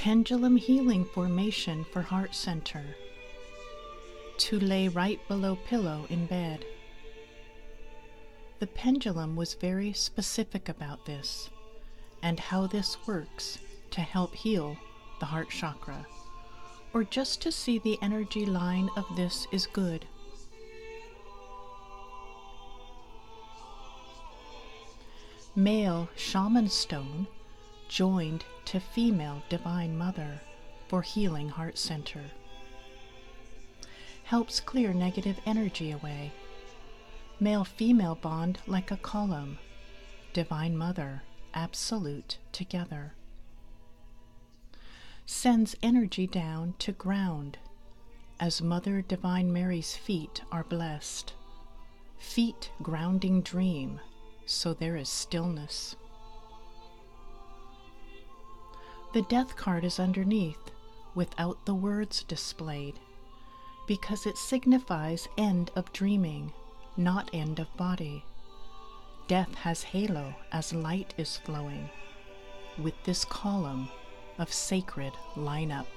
Pendulum healing formation for heart center. To lay right below pillow in bed. The pendulum was very specific about this and how this works to help heal the heart chakra, or just to see the energy line of this is good. Male shaman stone joined to female divine mother for healing heart center. Helps clear negative energy away. Male-female bond like a column. Divine mother, absolute together. Sends energy down to ground as Mother Divine Mary's feet are blessed. Feet grounding dream, so there is stillness. The death card is underneath, without the words displayed, because it signifies end of dreaming, not end of body. Death has halo as light is flowing, with this column of sacred line up.